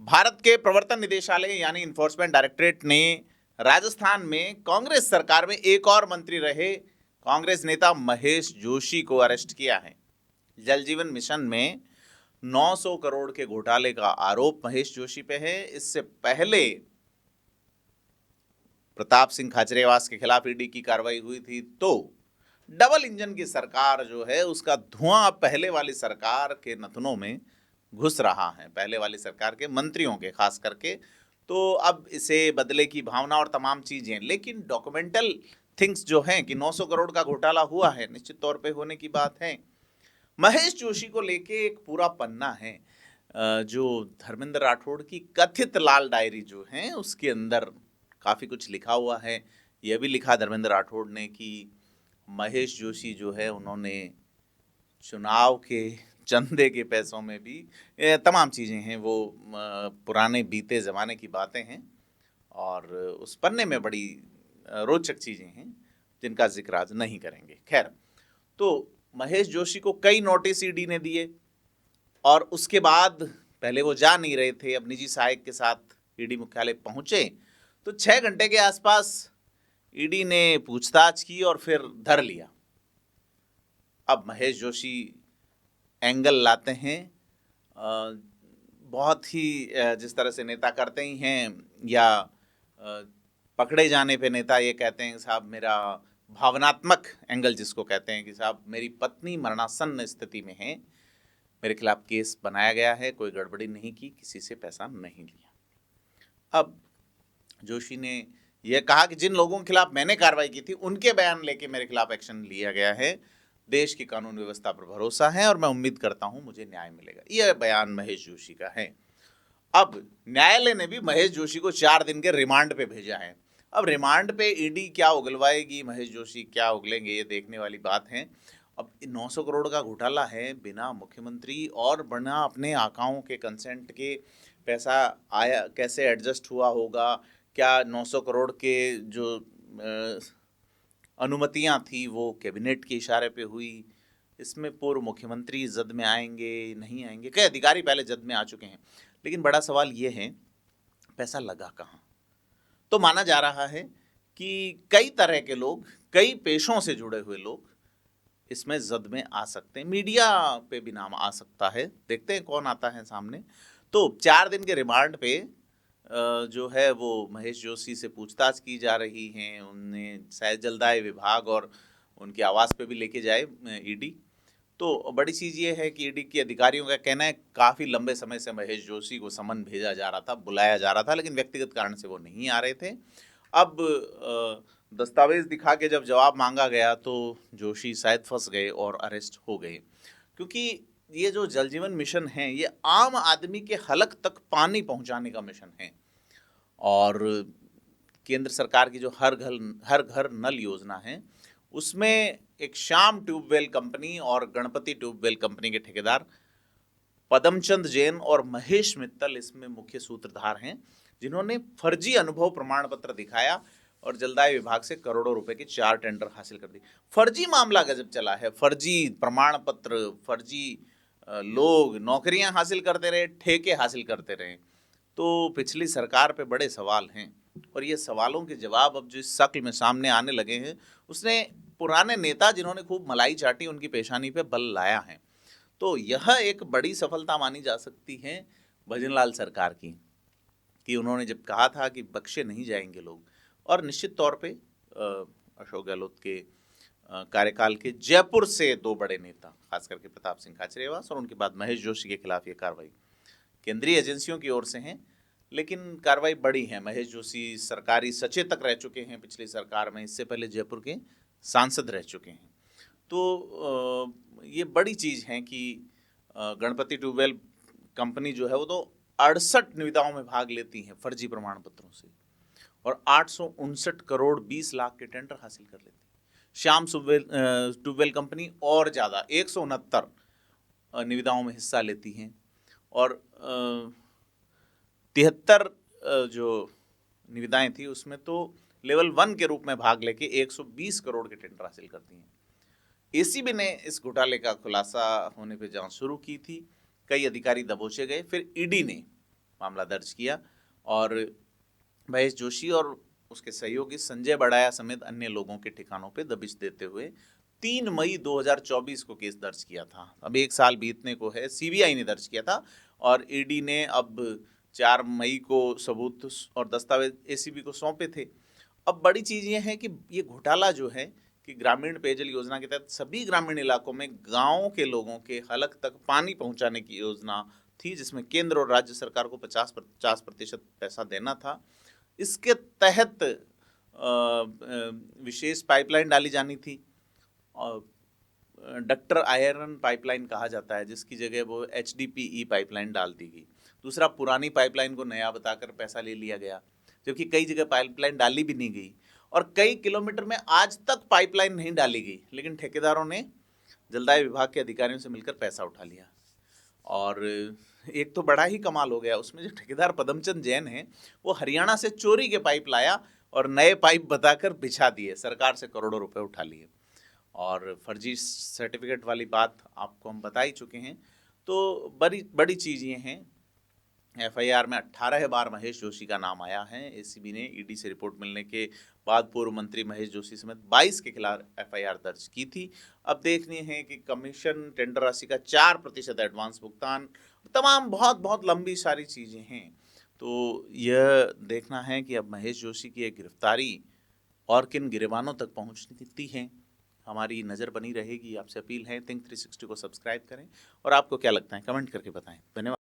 भारत के प्रवर्तन निदेशालय यानी इन्फोर्समेंट डायरेक्टरेट ने राजस्थान में कांग्रेस सरकार में एक और मंत्री रहे कांग्रेस नेता महेश जोशी को अरेस्ट किया है। जल जीवन मिशन में 900 करोड़ के घोटाले का आरोप महेश जोशी पे है। इससे पहले प्रताप सिंह खाचरियावास के खिलाफ ईडी की कार्रवाई हुई थी। तो डबल इंजन की सरकार जो है उसका धुआं पहले वाली सरकार के नथनों में घुस रहा है, पहले वाली सरकार के मंत्रियों के खास करके। तो अब इसे बदले की भावना और तमाम चीजें, लेकिन डॉक्यूमेंटल थिंग्स जो हैं कि 900 करोड़ का घोटाला हुआ है, निश्चित तौर पे होने की बात है। महेश जोशी को लेके एक पूरा पन्ना है जो धर्मेंद्र राठौड़ की कथित लाल डायरी जो है उसके अंदर काफ़ी कुछ लिखा हुआ है। यह भी लिखा धर्मेंद्र राठौड़ ने कि महेश जोशी जो है उन्होंने चुनाव के चंदे के पैसों में भी तमाम चीज़ें हैं, वो पुराने बीते ज़माने की बातें हैं और उस पन्ने में बड़ी रोचक चीज़ें हैं जिनका जिक्र आज नहीं करेंगे। खैर, तो महेश जोशी को कई नोटिस ईडी ने दिए और उसके बाद पहले वो जा नहीं रहे थे, अब निजी सहायक के साथ ईडी मुख्यालय पहुंचे तो 6 घंटे के आसपास ईडी ने पूछताछ की और फिर धर लिया। अब महेश जोशी एंगल लाते हैं बहुत ही जिस तरह से नेता करते ही हैं, या पकड़े जाने पे नेता ये कहते हैं साहब मेरा भावनात्मक एंगल जिसको कहते हैं कि साहब मेरी पत्नी मरणासन्न स्थिति में है, मेरे खिलाफ केस बनाया गया है, कोई गड़बड़ी नहीं की, किसी से पैसा नहीं लिया। अब जोशी ने यह कहा कि जिन लोगों के खिलाफ मैंने कार्रवाई की थी उनके बयान लेके मेरे खिलाफ एक्शन लिया गया है, देश की कानून व्यवस्था पर भरोसा है और मैं उम्मीद करता हूं मुझे न्याय मिलेगा। यह बयान महेश जोशी का है। अब न्यायालय ने भी महेश जोशी को 4 दिन के रिमांड पे भेजा है। अब रिमांड पे ईडी क्या उगलवाएगी, महेश जोशी क्या उगलेंगे, ये देखने वाली बात है। अब 900 करोड़ का घोटाला है, बिना मुख्यमंत्री और बिना अपने आकाओं के कंसेंट के पैसा आया, कैसे एडजस्ट हुआ होगा, क्या 900 करोड़ के जो अनुमतियां थी वो कैबिनेट के इशारे पे हुई, इसमें पूर्व मुख्यमंत्री जद में आएंगे नहीं आएंगे, कई अधिकारी पहले जद में आ चुके हैं। लेकिन बड़ा सवाल ये है पैसा लगा कहाँ। तो माना जा रहा है कि कई तरह के लोग, कई पेशों से जुड़े हुए लोग इसमें जद में आ सकते हैं, मीडिया पे भी नाम आ सकता है, देखते हैं कौन आता है सामने। तो 4 दिन के रिमांड पे जो है वो महेश जोशी से पूछताछ की जा रही है। उन्हें शायद जलदाय विभाग और उनके आवास पे भी लेके जाए ईडी। तो बड़ी चीज़ ये है कि ईडी के अधिकारियों का कहना है काफ़ी लंबे समय से महेश जोशी को समन भेजा जा रहा था, बुलाया जा रहा था, लेकिन व्यक्तिगत कारण से वो नहीं आ रहे थे। अब दस्तावेज दिखा के जब जवाब मांगा गया तो जोशी शायद फंस गए और अरेस्ट हो गए, क्योंकि ये जो जल जीवन मिशन है ये आम आदमी के हलक तक पानी पहुंचाने का मिशन है। और केंद्र सरकार की जो हर घर नल योजना है उसमें एक श्याम ट्यूबवेल कंपनी और गणपति ट्यूबवेल कंपनी के ठेकेदार पदमचंद जैन और महेश मित्तल इसमें मुख्य सूत्रधार हैं, जिन्होंने फर्जी अनुभव प्रमाण पत्र दिखाया और जलदाय विभाग से करोड़ों रुपए के 4 टेंडर हासिल कर दी। फर्जी मामला गजब चला है, फर्जी प्रमाण पत्र, फर्जी लोग नौकरियां हासिल करते रहे, ठेके हासिल करते रहे। तो पिछली सरकार पे बड़े सवाल हैं और ये सवालों के जवाब अब जो इस शक्ल में सामने आने लगे हैं, उसने पुराने नेता जिन्होंने खूब मलाई चाटी उनकी पेशानी पे बल लाया है। तो यह एक बड़ी सफलता मानी जा सकती है भजनलाल सरकार की, कि उन्होंने जब कहा था कि बख्शे नहीं जाएंगे लोग, और निश्चित तौर पे अशोक गहलोत के कार्यकाल के जयपुर से 2 बड़े नेता, खास करके प्रताप सिंह खाचरियावास और उनके बाद महेश जोशी के खिलाफ ये कार्रवाई केंद्रीय एजेंसियों की ओर से हैं, लेकिन कार्रवाई बड़ी है। महेश जोशी सरकारी सचेतक रह चुके हैं पिछली सरकार में, इससे पहले जयपुर के सांसद रह चुके हैं। तो ये बड़ी चीज़ है कि गणपति ट्यूबवेल कंपनी जो है वो तो 68 निविदाओं में भाग लेती है फर्जी प्रमाण पत्रों से, और 859 करोड़ 20 लाख के टेंडर हासिल कर लेती है। श्याम ट्यूबवेल कंपनी और ज़्यादा 169 निविदाओं में हिस्सा लेती हैं और 73 जो निविदाएं थी उसमें तो लेवल 1 के रूप में भाग लेके 120 करोड़ के टेंडर हासिल करती हैं। एसीबी ने इस घोटाले का खुलासा होने पे जांच शुरू की थी, कई अधिकारी दबोचे गए, फिर ईडी ने मामला दर्ज किया और महेश जोशी और उसके सहयोगी संजय बड़ाया समेत अन्य लोगों के ठिकानों पे दबिश देते हुए 3 मई 2024 को केस दर्ज किया था। अब 1 साल बीतने को है, सीबीआई ने दर्ज किया था और ईडी ने अब 4 मई को सबूत और दस्तावेज एसीबी को सौंपे थे। अब बड़ी चीज़ ये है कि ये घोटाला जो है कि ग्रामीण पेयजल योजना के तहत सभी ग्रामीण इलाकों में गाँव के लोगों के हलक तक पानी पहुँचाने की योजना थी, जिसमें केंद्र और राज्य सरकार को 50% पैसा देना था। इसके तहत विशेष पाइपलाइन डाली जानी थी और डक्टर आयरन पाइपलाइन कहा जाता है, जिसकी जगह वो HDPE पाइपलाइन डाल दी गई। दूसरा, पुरानी पाइपलाइन को नया बताकर पैसा ले लिया गया, जबकि कई जगह पाइपलाइन डाली भी नहीं गई और कई किलोमीटर में आज तक पाइपलाइन नहीं डाली गई, लेकिन ठेकेदारों ने जलदाय विभाग के अधिकारियों से मिलकर पैसा उठा लिया। और एक तो बड़ा ही कमाल हो गया, उसमें जो ठेकेदार पदमचंद जैन है वो हरियाणा से चोरी के पाइप लाया और नए पाइप बताकर बिछा दिए, सरकार से करोड़ों रुपए उठा लिए। और फर्जी सर्टिफिकेट वाली बात आपको हम बता ही चुके हैं। तो बड़ी बड़ी चीज़ ये हैं, FIR में 18 बार महेश जोशी का नाम आया है। एसीबी ने ईडी से रिपोर्ट मिलने के बाद पूर्व मंत्री महेश जोशी समेत 22 के खिलाफ FIR दर्ज की थी। अब देखनी है कि कमीशन, टेंडर राशि का 4% एडवांस भुगतान, तमाम बहुत बहुत लंबी सारी चीज़ें हैं। तो यह देखना है कि अब महेश जोशी की एक गिरफ्तारी और किन गिरबानों तक पहुँचती है। हमारी नज़र बनी रहेगी। आपसे अपील है, थिंक 360 को सब्सक्राइब करें और आपको क्या लगता है कमेंट करके बताएं। धन्यवाद।